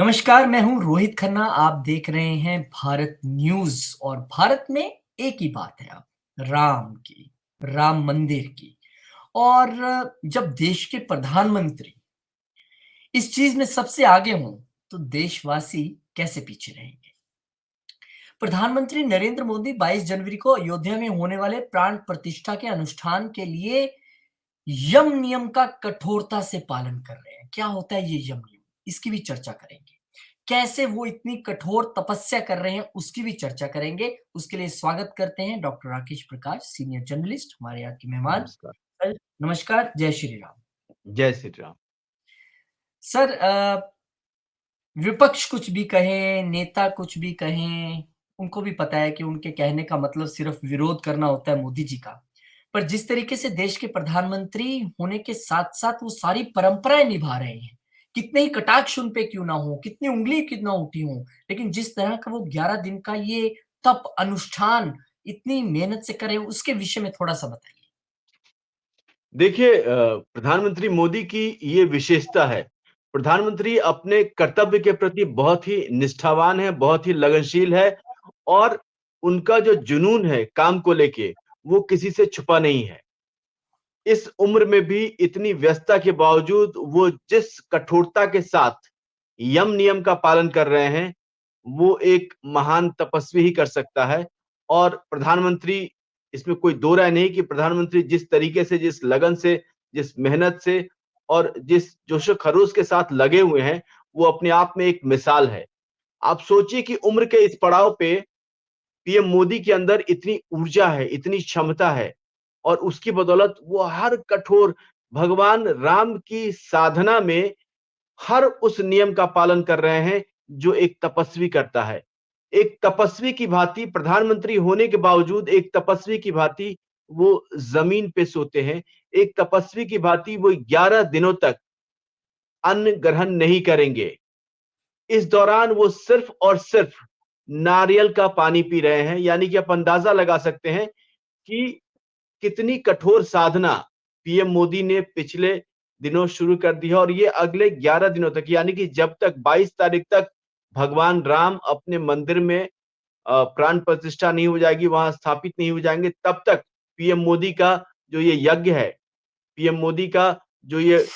नमस्कार, मैं हूँ रोहित खन्ना। आप देख रहे हैं भारत न्यूज़ और भारत में एक ही बात है अब राम की, राम मंदिर की। और जब देश के प्रधानमंत्री इस चीज़ में सबसे आगे हों, तो देशवासी कैसे पीछे रहेंगे? प्रधानमंत्री नरेंद्र मोदी 22 जनवरी को अयोध्या में होने वाले प्राण प्रतिष्ठा के अनुष्ठान के लिए यम नियम का कठोरता से पालन कर रहे हैं। क्या होता है ये यम नियम? इसकी भी चर्चा करेंगे। कैसे वो इतनी कठोर तपस्या कर रहे हैं, उसकी भी चर्चा करेंगे। उसके लिए स्वागत करते हैं डॉक्टर राकेश प्रकाश, सीनियर जर्नलिस्ट, हमारे यहाँ के मेहमान। नमस्कार। सर, नमस्कार, जय श्री राम। जय श्री राम। सर, विपक्ष कुछ भी कहे, नेता कुछ भी कहें, उनको भी पता है कि उनके कहने का मतलब सिर्फ विरोध करना होता है मोदी जी का। पर जिस तरीके से देश के प्रधानमंत्री होने के साथ-साथ वो सारी परंपराएँ निभा रहे हैं, कितने ही कटाक्ष उन पे क्यों ना हो, कितनी उँगली क्यों ना उठी हो, लेकिन जिस तरह का वो 11 दिन का ये तप अनुष्ठान इतनी मेहनत से करे, उसके विषय में थोड़ा-सा बताइए? देखिए प्रधानमंत्री मोदी की ये विशेषता है। प्रधानमंत्री अपने कर्तव्य के प्रति बहुत ही निष्ठावान है, बहुत ही लगनशील है और उनका जो जुनून है काम को लेके, वो किसी से छुपा नहीं है। इस उम्र में भी इतनी व्यस्तता के बावजूद वो जिस कठोरता के साथ यम नियम का पालन कर रहे हैं, वो एक महान तपस्वी ही कर सकता है। और प्रधानमंत्री, इसमें कोई दो राय नहीं कि प्रधानमंत्री जिस तरीके से, जिस लगन से, जिस मेहनत से और जिस जोशो-खरोश के साथ लगे हुए हैं, वो अपने आप में एक मिसाल है। आप सोचिए कि उम्र के इस पड़ाव पे पीएम मोदी के अंदर इतनी ऊर्जा है, इतनी क्षमता है और उसकी बदौलत वो हर कठोर भगवान राम की साधना में हर उस नियम का पालन कर रहे हैं जो एक तपस्वी करता है। एक तपस्वी की भांति प्रधानमंत्री होने के बावजूद एक तपस्वी की भांति वो जमीन पे सोते हैं। एक तपस्वी की भांति वो 11 दिनों तक अन्न ग्रहण नहीं करेंगे। इस दौरान वो सिर्फ और सिर्फ नारियल का पानी पी रहे हैं, यानी कि आप अंदाजा लगा सकते हैं कि कितनी कठोर साधना पीएम मोदी ने पिछले दिनों शुरू कर दी है और ये अगले 11 दिनों तक, यानी कि जब तक 22 तारीख तक भगवान राम अपने मंदिर में प्राण प्रतिष्ठा नहीं हो जाएगी, वहां स्थापित नहीं हो जाएंगे, तब तक पीएम मोदी का जो ये यज्ञ है, पीएम मोदी का जो ये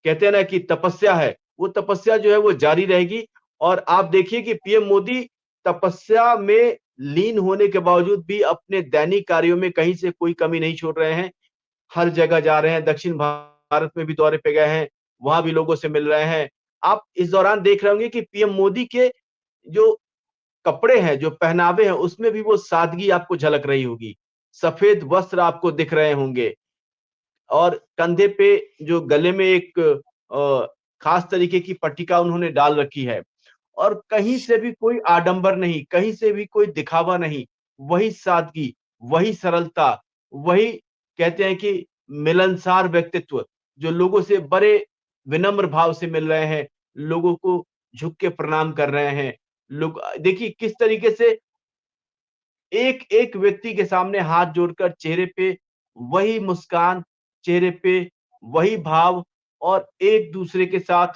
कहते हैं ना कि तपस्या है, वो तपस्या जो है वो जारी रहेगी। और आप देखिए कि पीएम मोदी तपस्या में लीन होने के बावजूद भी अपने दैनिक कार्यों में कहीं से कोई कमी नहीं छोड़ रहे हैं। हर जगह जा रहे हैं, दक्षिण भारत में भी दौरे पे गए हैं, वहां भी लोगों से मिल रहे हैं। आप इस दौरान देख रहे होंगे कि पीएम मोदी के जो कपड़े हैं, जो पहनावे हैं, उसमें भी वो सादगी आपको झलक रही होगी। सफेद वस्त्र आपको दिख रहे होंगे और कंधे पे जो गले में एक खास तरीके की पट्टिका उन्होंने डाल रखी है और कहीं से भी कोई आडंबर नहीं, कहीं से भी कोई दिखावा नहीं। वही सादगी, वही सरलता, वही कहते हैं कि मिलनसार व्यक्तित्व, जो लोगों से बड़े विनम्र भाव से मिल रहे हैं, लोगों को झुक के प्रणाम कर रहे हैं। लोग देखिए किस तरीके से एक-एक व्यक्ति के सामने हाथ जोड़कर चेहरे पे वही मुस्कान, चेहरे पे वही भाव और एक-दूसरे के साथ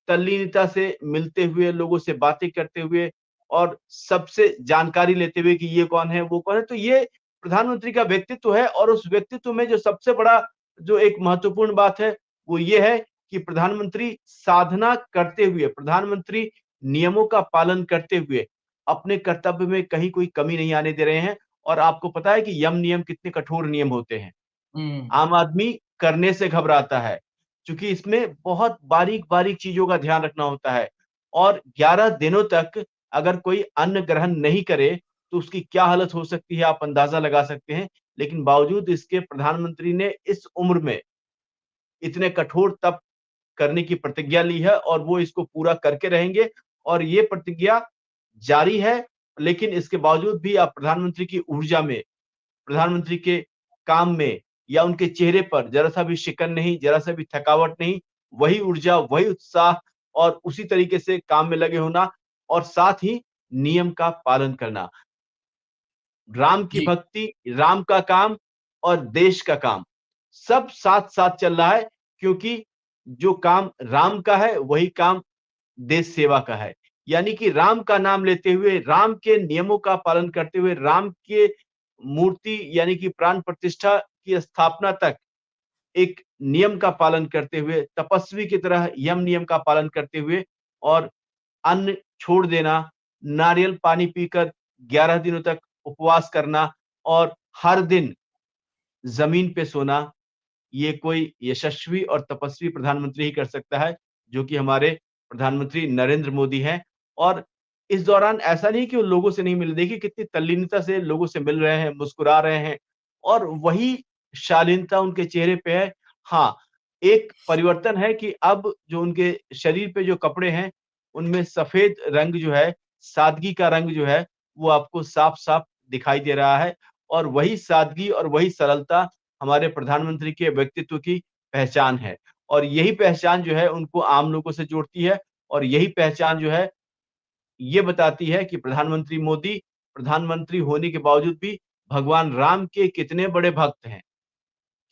तल्लीनता से मिलते हुए, लोगों से बातें करते हुए और सबसे जानकारी लेते हुए कि ये कौन है, वो कौन है। तो ये प्रधानमंत्री का व्यक्तित्व है और उस व्यक्तित्व में जो सबसे बड़ा जो एक महत्वपूर्ण बात है, वो ये है कि प्रधानमंत्री साधना करते हुए, प्रधानमंत्री नियमों का पालन करते हुए अपने कर्तव्य में कहीं कोई कमी नहीं आने दे रहे हैं। और आपको पता है कि यम नियम कितने कठोर नियम होते हैं। हुँ। आम आदमी करने से घबराता है, क्योंकि इसमें बहुत बारीक-बारीक चीज़ों का ध्यान रखना होता है और 11 दिनों तक अगर कोई अन्न ग्रहण नहीं करे, तो उसकी क्या हालत हो सकती है, आप अंदाज़ा लगा सकते हैं। लेकिन बावजूद इसके प्रधानमंत्री ने इस उम्र में इतने कठोर तप करने की प्रतिज्ञा ली है और वो इसको पूरा करके रहेंगे और ये प्रतिज्ञा जारी है। लेकिन इसके बावजूद भी आप प्रधानमंत्री की ऊर्जा में, प्रधानमंत्री के काम में या उनके चेहरे पर ज़रा-सा भी शिकन नहीं, ज़रा-सा भी थकावट नहीं, वही ऊर्जा, वही उत्साह और उसी तरीके से काम में लगे होना और साथ ही नियम का पालन करना। राम की जी। भक्ति, राम का काम और देश का काम, सब साथ-साथ चल रहा है, क्योंकि जो काम राम का है, वही काम देश सेवा का है। यानी कि राम का नाम लेते हुए, राम के नियमों का पालन करते हुए, राम के मूर्ति यानी कि प्राण प्रतिष्ठा की स्थापना तक एक नियम का पालन करते हुए, तपस्वी की तरह यम नियम का पालन करते हुए और अन्न छोड़ देना, नारियल पानी पीकर 11 दिनों तक उपवास करना और हर दिन ज़मीन पे सोना, ये कोई यशस्वी और तपस्वी प्रधानमंत्री ही कर सकता है, जो कि हमारे प्रधानमंत्री नरेंद्र मोदी हैं। और इस दौरान ऐसा नहीं कि वो लोगों से नहीं मिले, देखिए कितनी तल्लीनता से लोगों से मिल रहे हैं, मुस्कुरा रहे हैं और वही शालीनता उनके चेहरे पे है। हाँ, एक परिवर्तन है कि अब जो उनके शरीर पे जो कपड़े हैं, उनमें सफ़ेद रंग जो है, सादगी का रंग जो है, वो आपको साफ-साफ दिखाई दे रहा है और वही सादगी और वही सरलता हमारे प्रधानमंत्री के व्यक्तित्व की पहचान है और यही पहचान जो है उनको आम लोगों से जोड़ती है और यही पहचान जो है ये बताती है कि प्रधानमंत्री मोदी प्रधानमंत्री होने के बावजूद भी भगवान राम के कितने बड़े भक्त हैं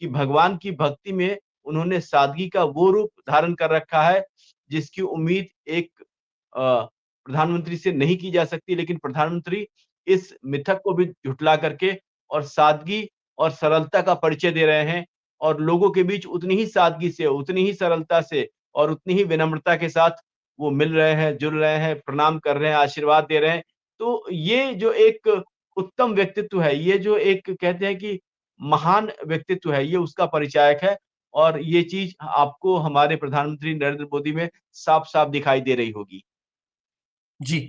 कि भगवान की भक्ति में उन्होंने सादगी का वो रूप धारण कर रखा है जिसकी उम्मीद एक प्रधानमंत्री से नहीं की जा सकती लेकिन प्रधानमंत्री इस मिथक को भी झुठला करके और सादगी और सरलता का परिचय दे रहे हैं और लोगों के बीच उतनी ही सादगी से, उतनी ही सरलता से और उतनी ही विनम्रता के साथ वो मिल रहे हैं, जुड़ रहे हैं, प्रणाम कर रहे हैं, आशीर्वाद दे रहे हैं। तो ये जो एक उत्तम व्यक्तित्व है, ये जो एक कहते हैं कि महान व्यक्तित्व है, ये उसका परिचायक है और ये चीज़ आपको हमारे प्रधानमंत्री नरेंद्र मोदी में साफ-साफ दिखाई दे रही होगी। जी।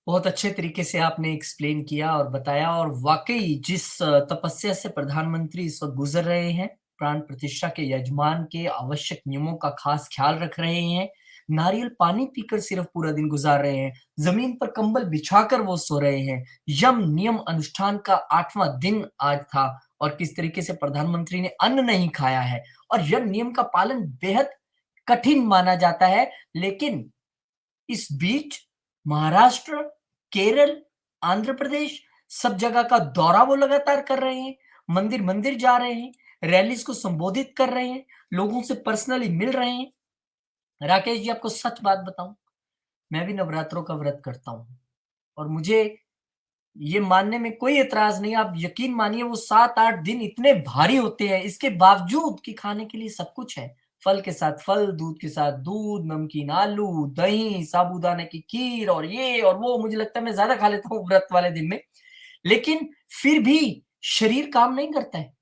बहुत अच्छे तरीके से आपने एक्सप्लेन किया और बताया और वाक़ई जिस तपस्या से प्रधानमंत्री इस वक़्त गुज़र रहे हैं, प्राण प्रतिष्ठा के यजमान के आवश्यक नियमों का ख़ास ख़्याल रख रहे हैं, नारियल पानी पीकर सिर्फ़ पूरा दिन गुज़ार रहे हैं, ज़मीन पर कंबल बिछाकर वो सो रहे हैं, यम नियम अनुष्ठान का 8वाँ दिन आज था और किस तरीके से प्रधानमंत्री ने अन्न नहीं खाया है और यम नियम का पालन बेहद कठिन माना जाता है, लेकिन इस बीच महाराष्ट्र, केरल, आंध्र प्रदेश सब जगह का दौरा वो लगातार कर रहे हैं, मंदिर-मंदिर जा रहे हैं, रैलीज़ को संबोधित कर रहे हैं, लोगों से पर्सनली मिल रहे हैं। राकेश जी आपको सच बात बताऊँ, मैं भी नवरात्रों का व्रत करता हूँ और मुझे ये मानने में कोई ऐतराज़ नहीं है, आप यकीन मानिए वो 7-8 दिन इतने भारी होते हैं, इसके बावजूद कि खाने के लिए सब कुछ है। फल के साथ फल, दूध के साथ दूध, नमकीन आलू, दही, साबूदाने की खीर और ये और वो मुझे लगता है मैं ज़्यादा खा लेता हूँ व्रत वाले दिन में। लेकिन फिर भी शरीर काम नहीं करता है।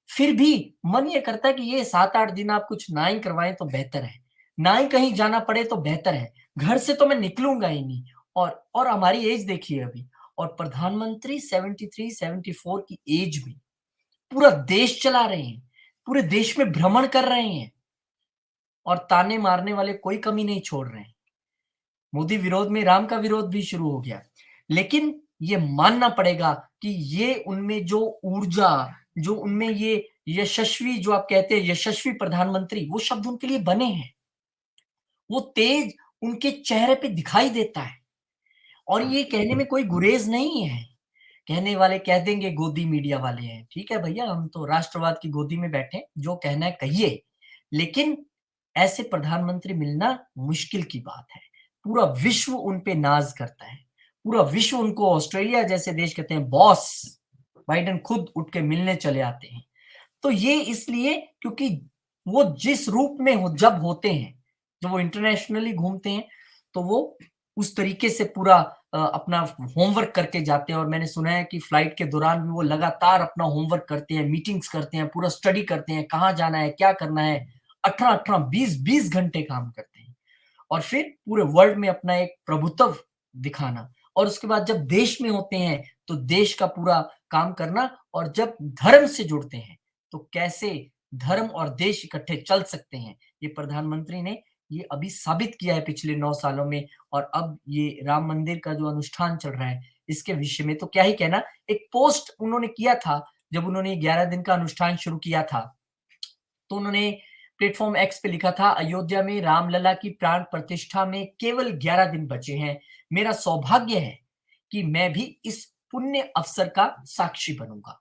फिर भी मन ये करता है कि ये 7-8 दिन आप कुछ ना ही करवाएँ तो बेहतर है। ना ही कहीं जाना पड़े तो बेहतर है। घर से तो मैं निकलूँगा ही नहीं और हमारी एज देखिए अभी और प्रधानमंत्री 73-74 की एज में पूरा देश चला रहे हैं। पूरे देश में भ्रमण कर रहे हैं और ताने मारने वाले कोई कमी नहीं छोड़ रहे हैं। मोदी विरोध में राम का विरोध भी शुरू हो गया। लेकिन ये मानना पड़ेगा कि ये उनमें जो ऊर्जा, जो उनमें ये यशस्वी जो आप कहते हैं यशस्वी प्रधानमंत्री, वो शब्द उनके लिए बने हैं। वो तेज उनके चेहरे पे दिखाई देता है और ये कहने में कोई गुरेज नहीं है। कहने वाले कह देंगे गोदी मीडिया वाले हैं। ठीक है भैया, हम तो राष्ट्रवाद की गोदी में बैठे हैं, जो कहना है कहिए। लेकिन ऐसे प्रधानमंत्री मिलना मुश्किल की बात है। पूरा विश्व उन पे नाज़ करता है। पूरा विश्व उनको ऑस्ट्रेलिया जैसे देश कहते हैं बॉस, बाइडेन खुद उठ के मिलने चले आते हैं। तो ये इसलिए क्योंकि वो जिस रूप में हो जब होते हैं, जब वो इंटरनेशनली घूमते हैं, तो वो उस तरीके से पूरा अपना होमवर्क करके जाते हैं और मैंने सुना है कि फ्लाइट के दौरान भी वो लगातार अपना होमवर्क करते हैं, मीटिंग्स करते हैं, पूरा स्टडी करते हैं, कहाँ जाना है, क्या करना है। 18-18, 20-20 घंटे काम करते हैं और फिर पूरे वर्ल्ड में अपना एक प्रभुत्व दिखाना और उसके बाद जब देश में होते हैं, तो देश का पूरा काम करना और जब धर्म से जुड़ते हैं, तो कैसे धर्म और देश इकट्ठे चल सकते हैं। ये प्रधानमंत्री ने ये अभी साबित किया है पिछले 9 सालों में और अब ये राम मंदिर का जो अनुष्ठान चल रहा है, इसके विषय में तो क्या ही कहना। एक पोस्ट उन्होंने किया था, जब उन्होंने 11 दिन का अनुष्ठान शुरू किया था, तो उन्होंने प्लेटफ़ॉर्म एक्स पे लिखा था, अयोध्या में रामलला की प्राण प्रतिष्ठा में केवल 11 दिन बचे हैं। मेरा सौभाग्य है कि मैं भी इस पुण्य अवसर का साक्षी बनूँगा।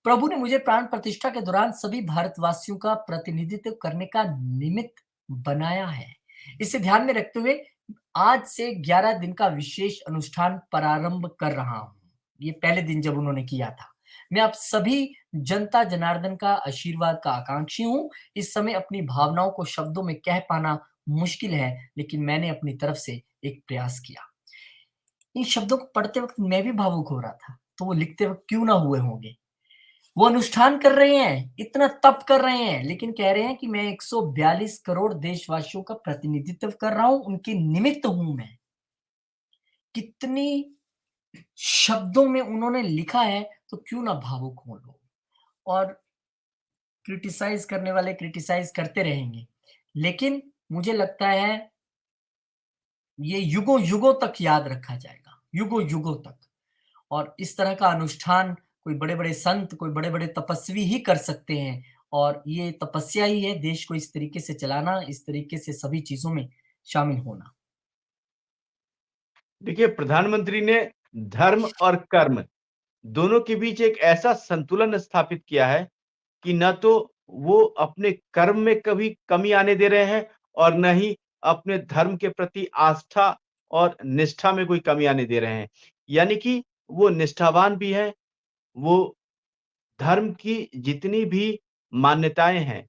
प्रभु ने मुझे प्राण प्रतिष्ठा के दौरान सभी भारतवासियों का प्रतिनिधित्व करने का निमित्त बनाया है। इसे ध्यान में रखते हुए आज से 11 दिन का विशेष अनुष्ठान प्रारंभ कर रहा हूँ। ये पहले दिन जब उन्होंने किया था। मैं आप सभी जनता जनार्दन का आशीर्वाद का आकांक्षी हूँ। इस समय अपनी भावनाओं को शब्दों में कह पाना मुश्किल है, लेकिन मैंने अपनी तरफ से एक प्रयास किया। इन शब्दों को पढ़ते वक़्त मैं भी भावुक हो रहा था, तो वो लिखते वक़्त क्यों ना हुए होंगे। वो अनुष्ठान कर रहे हैं, इतना तप कर रहे हैं, लेकिन कह रहे हैं कि मैं 142 करोड़ देशवासियों का प्रतिनिधित्व कर रहा हूँ, उनके निमित्त हूँ मैं। कितनी शब्दों में उन्होंने लिखा है, तो क्यों ना भावुक हों लोग। और क्रिटिसाइज़ करने वाले क्रिटिसाइज़ करते रहेंगे, लेकिन मुझे लगता है ये युगों-युगों तक याद रखा जाएगा, युगों-युगों तक। और इस तरह का अनुष्ठान कोई बड़े-बड़े संत, कोई बड़े-बड़े तपस्वी ही कर सकते हैं और ये तपस्या ही है देश को इस तरीके से चलाना, इस तरीके से सभी चीज़ों में शामिल होना। देखिए, प्रधानमंत्री ने धर्म और कर्म दोनों के बीच एक ऐसा संतुलन स्थापित किया है कि न तो वो अपने कर्म में कभी कमी आने दे रहे हैं और न ही अपने धर्म के प्रति आस्था और निष्ठा में कोई कमी आने दे रहे हैं। यानी कि वो निष्ठावान भी हैं, वो धर्म की जितनी भी मान्यताएँ हैं,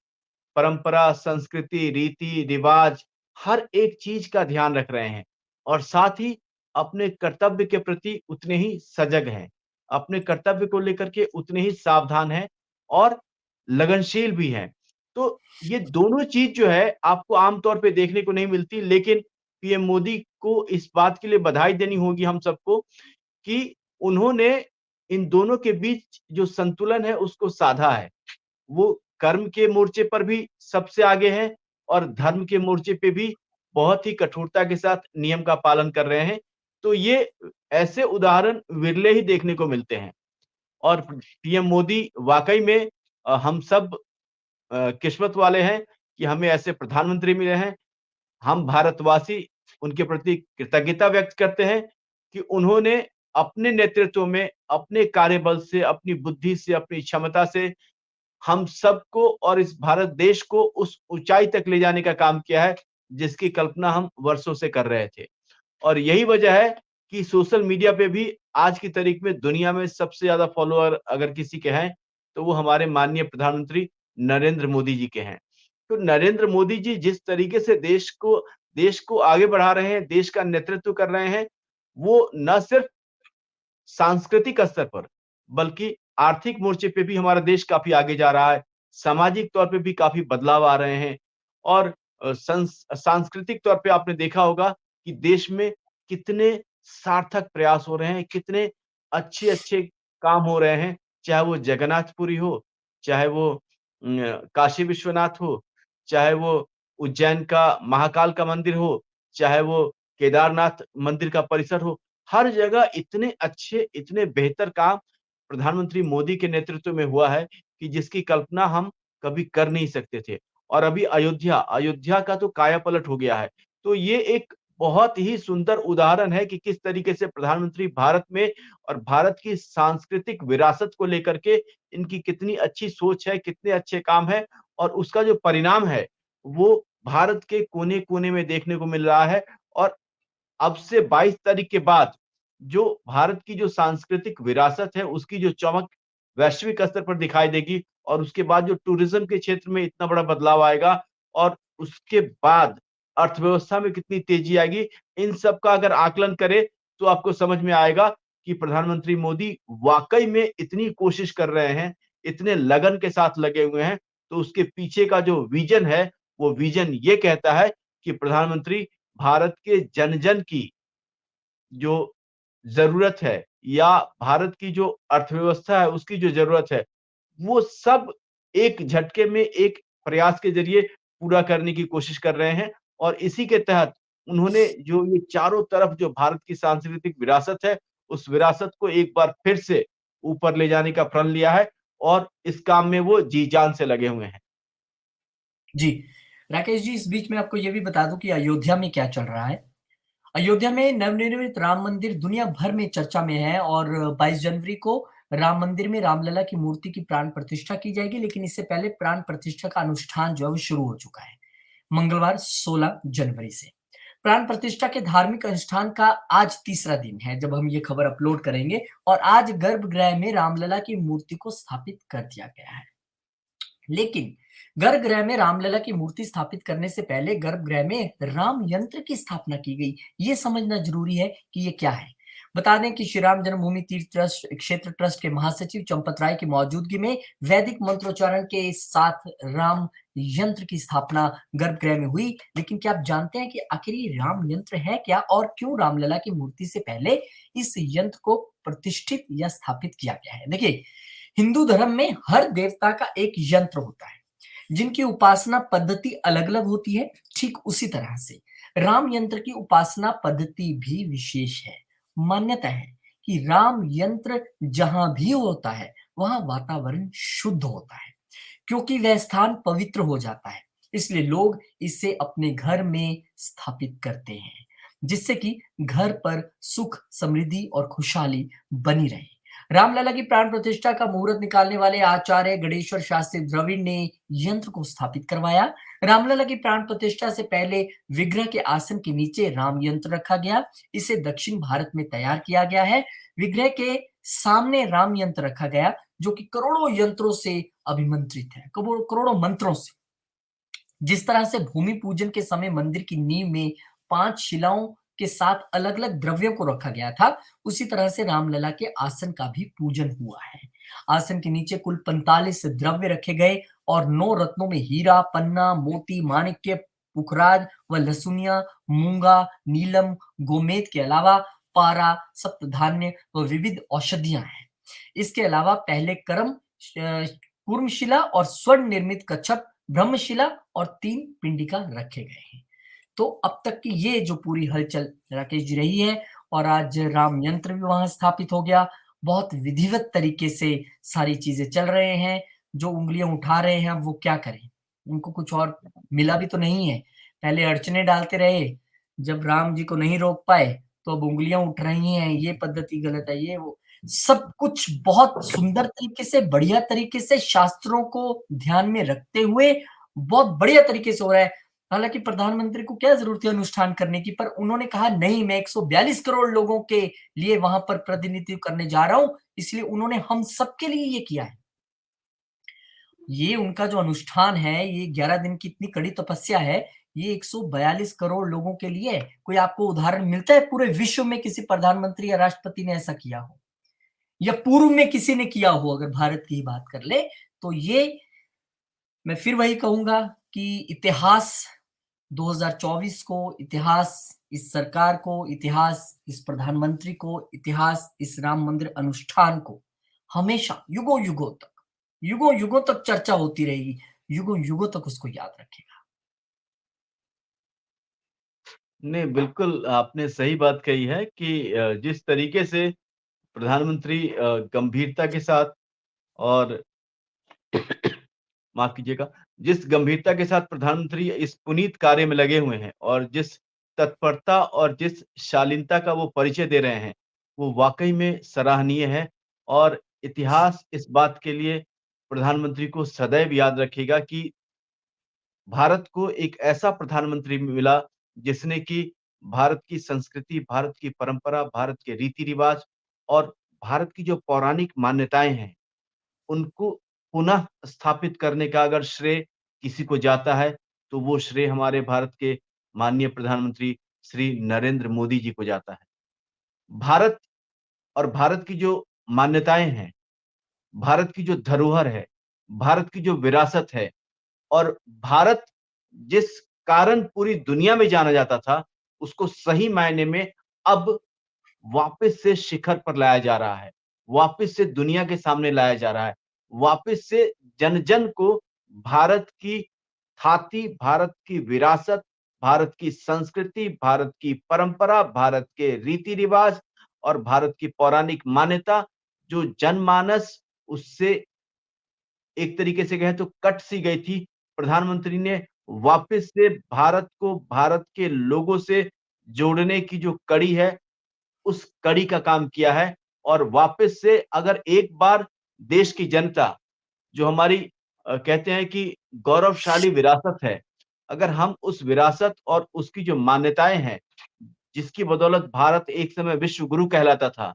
परंपरा, संस्कृति, रीति-रिवाज हर एक चीज़ का ध्यान रख रहे हैं और साथ ही अपने कर्तव्य के प्रति उतने ही सजग हैं। अपने कर्तव्य को लेकर के उतने ही सावधान हैं और लगनशील भी हैं। तो ये दोनों चीज़ जो है आपको आम तौर पे देखने को नहीं मिलती, लेकिन पीएम मोदी को इस बात के लिए बधाई देनी होगी हम सबको कि उन्होंने इन दोनों के बीच जो संतुलन है उसको साधा है। वो कर्म के मोर्चे पर भी सबसे आगे हैं और धर्म के मोर्चे पे भी बहुत ही कठोरता के साथ नियम का पालन कर रहे हैं। तो ये ऐसे उदाहरण विरले ही देखने को मिलते हैं और पीएम मोदी वाक़ई में हम सब किस्मत वाले हैं कि हमें ऐसे प्रधानमंत्री मिले हैं। हम भारतवासी उनके प्रति कृतज्ञता व्यक्त करते हैं कि उन्होंने अपने नेतृत्व में, अपने कार्यबल से, अपनी बुद्धि से, अपनी क्षमता से हम सबको और इस भारत देश को उस ऊँचाई तक ले जाने का काम किया है, जिसकी कल्पना हम वर्षों से कर रहे थे। और यही वजह है कि सोशल मीडिया पे भी आज की तारीख में दुनिया में सबसे ज़्यादा फॉलोअर अगर किसी के हैं, तो वो हमारे माननीय प्रधानमंत्री नरेंद्र मोदी जी के हैं। तो नरेंद्र मोदी जी जिस तरीके से देश को आगे बढ़ा रहे हैं, देश का नेतृत्व कर रहे हैं, वो ना सिर्फ सांस्कृतिक स्तर पर, बल्कि आर्थिक मोर्चे पे भी हमारा देश काफ़ी आगे जा रहा है। सामाजिक तौर पे भी काफ़ी बदलाव आ रहे हैं और सांस्कृतिक तौर पे आपने देखा होगा कि देश में कितने सार्थक प्रयास हो रहे हैं, कितने अच्छे-अच्छे काम हो रहे हैं, चाहे वो जगन्नाथपुरी हो, चाहे वो काशी विश्वनाथ हो, चाहे वो उज्जैन का महाकाल का मंदिर हो, चाहे वो केदारनाथ मंदिर का परिसर हो। हर जगह इतने अच्छे, इतने बेहतर काम प्रधानमंत्री मोदी के नेतृत्व में हुआ है कि जिसकी कल्पना हम कभी कर नहीं सकते थे। और अभी अयोध्या का तो कायापलट हो गया है। तो ये एक बहुत ही सुंदर उदाहरण है कि किस तरीके से प्रधानमंत्री भारत में और भारत की सांस्कृतिक विरासत को लेकर के इनकी कितनी अच्छी सोच है, कितने अच्छे काम हैं और उसका जो परिणाम है, वो भारत के कोने-कोने में देखने को मिल रहा है और अब से 22 तारीख के बाद जो भारत की जो सांस्कृतिक विरासत है, उसकी जो चमक वैश्विक स्तर पर दिखाई देगी और उसके बाद जो टूरिज़्म के क्षेत्र में इतना बड़ा बदलाव आएगा और उसके बाद अर्थव्यवस्था में कितनी तेज़ी आएगी, इन सब का अगर आकलन करें, तो आपको समझ में आएगा कि प्रधानमंत्री मोदी वाक़ई में इतनी कोशिश कर रहे हैं, इतने लगन के साथ लगे हुए हैं, तो उसके पीछे का जो विज़न है, वो विज़न ये कहता है कि प्रधानमंत्री भारत के जन-जन की जो ज़रूरत है या भारत की जो अर्थव्यवस्था है, उसकी जो ज़रूरत है, वो सब एक झटके में एक प्रयास के ज़रिए पूरा करने की कोशिश कर रहे हैं और इसी के तहत उन्होंने जो ये चारों तरफ जो भारत की सांस्कृतिक विरासत है, उस विरासत को एक बार फिर से ऊपर ले जाने का प्रण लिया है और इस काम में वो जी-जान से लगे हुए हैं। जी, राकेश जी, इस बीच में आपको ये भी बता दूँ कि अयोध्या में क्या चल रहा है। अयोध्या में नवनिर्मित राम मंदिर दुनिया भर में चर्चा में है और 22 जनवरी को राम मंदिर में रामलला की मूर्ति की प्राण प्रतिष्ठा की जाएगी, लेकिन इससे पहले प्राण प्रतिष्ठा का अनुष्ठान जो है वो शुरू हो चुका है, मंगलवार 16 जनवरी से। प्राण प्रतिष्ठा के धार्मिक अनुष्ठान का आज तीसरा दिन है जब हम ये खबर अपलोड करेंगे और आज गर्भगृह में रामलला की मूर्ति को स्थापित कर दिया गया है। लेकिन गर्भगृह में रामलला की मूर्ति स्थापित करने से पहले गर्भगृह में राम यंत्र की स्थापना की गई। ये समझना जरूरी है कि ये क्या है। बता दें कि श्री राम जन्मभूमि तीर्थ ट्रस्ट क्षेत्र ट्रस्ट के महासचिव चंपत राय की मौजूदगी में वैदिक मंत्रोच्चारण के साथ राम यंत्र की स्थापना गर्भगृह में हुई। लेकिन क्या आप जानते हैं कि आखिर ये राम यंत्र है क्या और क्यों रामलला की मूर्ति से पहले इस यंत्र को प्रतिष्ठित या स्थापित किया गया है? देखिए, हिंदू धर्म में हर देवता का एक यंत्र होता है जिनकी उपासना पद्धति अलग-अलग होती है। ठीक उसी तरह से राम यंत्र की उपासना पद्धति भी विशेष है। मान्यता है कि राम यंत्र जहां भी होता है वहां वातावरण शुद्ध होता है क्योंकि वह स्थान पवित्र हो जाता है। इसलिए लोग इसे अपने घर में स्थापित करते हैं जिससे कि घर पर सुख, समृद्धि और खुशहाली बनी रहे। रामलला की प्राण प्रतिष्ठा का मुहूर्त निकालने वाले आचार्य गणेश्वर शास्त्री द्रविड़ ने यंत्र को स्थापित करवाया। रामलला की प्राण प्रतिष्ठा से पहले विग्रह के आसन के नीचे राम यंत्र रखा गया। इसे दक्षिण भारत में तैयार किया गया है। विग्रह के सामने राम यंत्र रखा गया जो कि करोड़ों यंत्रों से अभिमंत्रित है, करोड़ों मंत्रों से। जिस तरह से भूमि पूजन के समय मंदिर की नींव में 5 शिलाओं के साथ अलग-अलग द्रव्यों को रखा गया था, उसी तरह से रामलला के आसन का भी पूजन हुआ है। आसन के नीचे कुल 45 द्रव्य रखे गए और 9 रत्नों में हीरा, पन्ना, मोती, माणिक्य, पुखराज व लसुनिया, मूंगा, नीलम, गोमेद के अलावा पारा, सप्तधान्य व विविध औषधियां हैं। इसके अलावा पहले कूर्मशिला और स्वर्ण निर्मित कच्छप, ब्रह्मशिला और 3 पिंडिका रखे गए हैं। तो अब तक की ये जो पूरी हलचल राकेश जी रही है और आज राम यंत्र भी वहां स्थापित हो गया। बहुत विधिवत तरीके से सारी चीजें चल रहे हैं। जो उंगलियां उठा रहे हैं अब वो क्या करें? उनको कुछ और मिला भी तो नहीं है। पहले अड़चने डालते रहे, जब राम जी को नहीं रोक पाए तो अब उंगलियां उठ रही हैं, ये पद्धति गलत है, ये वो। सब कुछ बहुत सुंदर तरीके से, बढ़िया तरीके से, शास्त्रों को ध्यान में रखते हुए बहुत बढ़िया तरीके से हो रहा है। हालाँकि प्रधानमंत्री को क्या ज़रूरत है अनुष्ठान करने की, पर उन्होंने कहा नहीं, मैं 142 करोड़ लोगों के लिए वहाँ पर प्रतिनिधित्व करने जा रहा हूँ, इसलिए उन्होंने हम सबके लिए ये किया है। ये उनका जो अनुष्ठान है, ये 11 दिन की इतनी कड़ी तपस्या है, ये 142 करोड़ लोगों के लिए है। कोई आपको उदाहरण मिलता है पूरे विश्व में किसी प्रधानमंत्री या राष्ट्रपति ने ऐसा किया हो? या पूर्व में किसी ने किया हो, अगर भारत की ही बात कर ले, तो ये मैं फिर वही कहूँगा कि इतिहास 2024 को, इतिहास इस सरकार को, इतिहास इस प्रधानमंत्री को, इतिहास इस राम मंदिर अनुष्ठान को हमेशा युगों-युगों तक चर्चा होती रहेगी, युगों-युगों तक उसको याद रखेगा। नहीं, बिल्कुल आपने सही बात कही है कि जिस तरीके से प्रधानमंत्री गंभीरता के साथ और माफ़ कीजिएगा, जिस गंभीरता के साथ प्रधानमंत्री इस पुनीत कार्य में लगे हुए हैं और जिस तत्परता और जिस शालीनता का वो परिचय दे रहे हैं, वो वाक़ई में सराहनीय है और इतिहास इस बात के लिए प्रधानमंत्री को सदैव याद रखेगा कि भारत को एक ऐसा प्रधानमंत्री मिला जिसने कि भारत की संस्कृति, भारत की परंपरा, भारत के रीति-रिवाज और भारत की जो पौराणिक मान्यताएँ हैं, उनको पुनः स्थापित करने का अगर श्रेय किसी को जाता है, तो वो श्रेय हमारे भारत के माननीय प्रधानमंत्री श्री नरेंद्र मोदी जी को जाता है। भारत और भारत की जो मान्यताएँ हैं, भारत की जो धरोहर है, भारत की जो विरासत है और भारत जिस कारण पूरी दुनिया में जाना जाता था, उसको सही मायने में अब वापस से शिखर पर लाया जा रहा है, वापस से दुनिया के सामने लाया जा रहा है, वापस से जन-जन को भारत की थाती, भारत की विरासत, भारत की संस्कृति, भारत की परंपरा, भारत के रीति-रिवाज और भारत की पौराणिक मान्यता जो जनमानस उससे एक तरीके से कहें तो कट सी गई थी, प्रधानमंत्री ने वापस से भारत को भारत के लोगों से जोड़ने की जो कड़ी है, उस कड़ी का काम किया है और वापस से अगर एक बार देश की जनता जो हमारी कहते हैं कि गौरवशाली विरासत है, अगर हम उस विरासत और उसकी जो मान्यताएँ हैं, जिसकी बदौलत भारत एक समय विश्व गुरु कहलाता था,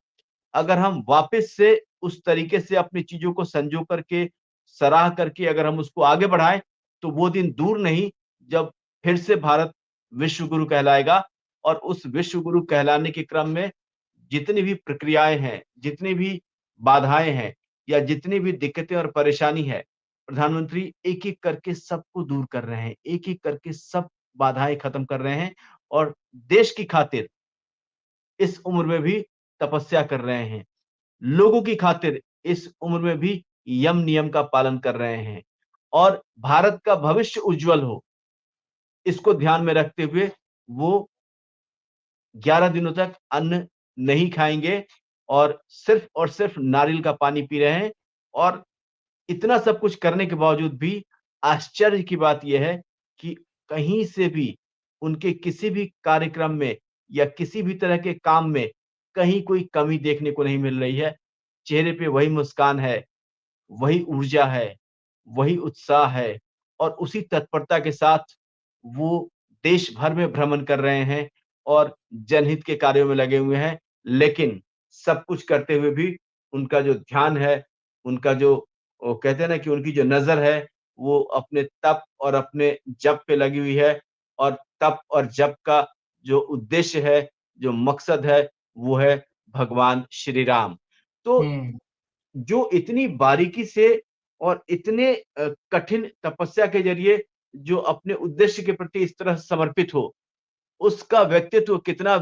अगर हम वापस से उस तरीके से अपनी चीज़ों को संजो करके, सराह करके अगर हम उसको आगे बढ़ाएँ, तो वो दिन दूर नहीं जब फिर से भारत विश्व गुरु कहलाएगा और उस विश्व गुरु कहलाने के क्रम में जितनी भी प्रक्रियाएँ हैं, जितनी भी बाधाएँ हैं या जितनी भी दिक्कतें और परेशानी है, प्रधानमंत्री एक-एक करके सबको दूर कर रहे हैं, एक-एक करके सब बाधाएँ खत्म कर रहे हैं और देश की खातिर इस उम्र में भी तपस्या कर रहे हैं। लोगों की खातिर इस उम्र में भी यम-नियम का पालन कर रहे हैं और भारत का भविष्य उज्ज्वल हो, इसको ध्यान में रखते हुए वो 11 दिनों तक अन्न नहीं खाएँगे और सिर्फ़ नारियल का पानी पी रहे हैं और इतना सब कुछ करने के बावजूद भी आश्चर्य की बात ये है कि कहीं से भी उनके किसी भी कार्यक्रम में या किसी भी तरह के काम में कहीं कोई कमी देखने को नहीं मिल रही है। चेहरे पे वही मुस्कान है, वही ऊर्जा है, वही उत्साह है और उसी तत्परता के साथ वो देश भर में भ्रमण कर रहे हैं और जनहित के कार्यों में लगे हुए हैं। लेकिन सब कुछ करते हुए भी उनका जो ध्यान है, उनका जो वो कहते हैं ना कि उनकी जो नज़र है, वो अपने तप और अपने जप पे लगी हुई है और तप और जप का जो उद्देश्य है, जो मकसद है, वो है भगवान श्री राम। तो हुँ। जो इतनी बारीकी से और इतने कठिन तपस्या के ज़रिए जो अपने उद्देश्य के प्रति इस तरह समर्पित हो, उसका व्यक्तित्व कितना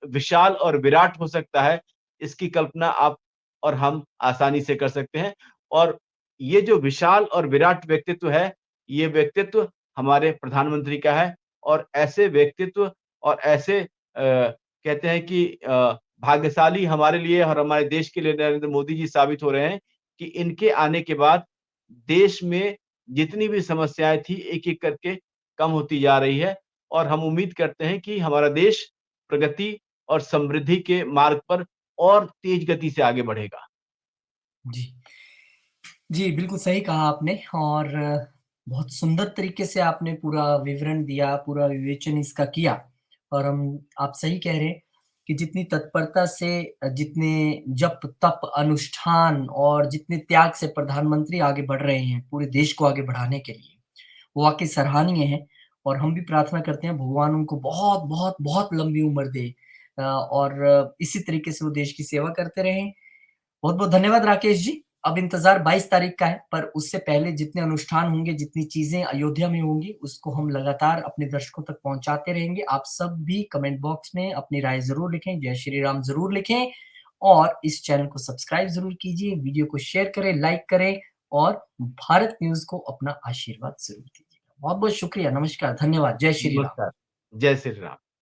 विशाल और विराट हो सकता है, इसकी कल्पना आप और हम आसानी से कर सकते हैं। और ये जो विशाल और विराट व्यक्तित्व है, ये व्यक्तित्व हमारे प्रधानमंत्री का है और ऐसे व्यक्तित्व और ऐसे कहते हैं कि भाग्यशाली हमारे लिए और हमारे देश के लिए नरेंद्र मोदी जी साबित हो रहे हैं कि इनके आने के बाद देश में जितनी भी समस्याएँ थी, एक-एक करके कम होती जा रही है और हम उम्मीद करते हैं कि हमारा देश प्रगति और समृद्धि के मार्ग पर और तेज गति से आगे बढ़ेगा। जी। जी, बिल्कुल सही कहा आपने और बहुत सुंदर तरीके से आपने पूरा विवरण दिया, पूरा विवेचन इसका किया और हम आप सही कह रहे हैं कि जितनी तत्परता से जितने जप, तप, अनुष्ठान और जितने त्याग से प्रधानमंत्री आगे बढ़ रहे हैं, पूरे देश को आगे बढ़ाने के लिए, वो वाक़ई सराहनीय है और हम भी प्रार्थना करते हैं भगवान उनको बहुत, बहुत, बहुत लंबी उम्र दे और इसी तरीके से वो देश की सेवा करते रहें। बहुत-बहुत धन्यवाद राकेश जी। अब इंतज़ार 22 तारीख का है, पर उससे पहले जितने अनुष्ठान होंगे, जितनी चीज़ें अयोध्या में होंगी, उसको हम लगातार अपने दर्शकों तक पहुँचाते रहेंगे। आप सब भी कमेंट बॉक्स में अपनी राय ज़रूर लिखें, जय श्री राम ज़रूर लिखें और इस चैनल को सब्सक्राइब ज़रूर कीजिए, वीडियो को शेयर करें, लाइक करें और भारत न्यूज़ को अपना आशीर्वाद ज़रूर दीजिएगा। बहुत-बहुत शुक्रिया, नमस्कार, धन्यवाद, जय श्री राम। नमस्कार। जय श्री राम।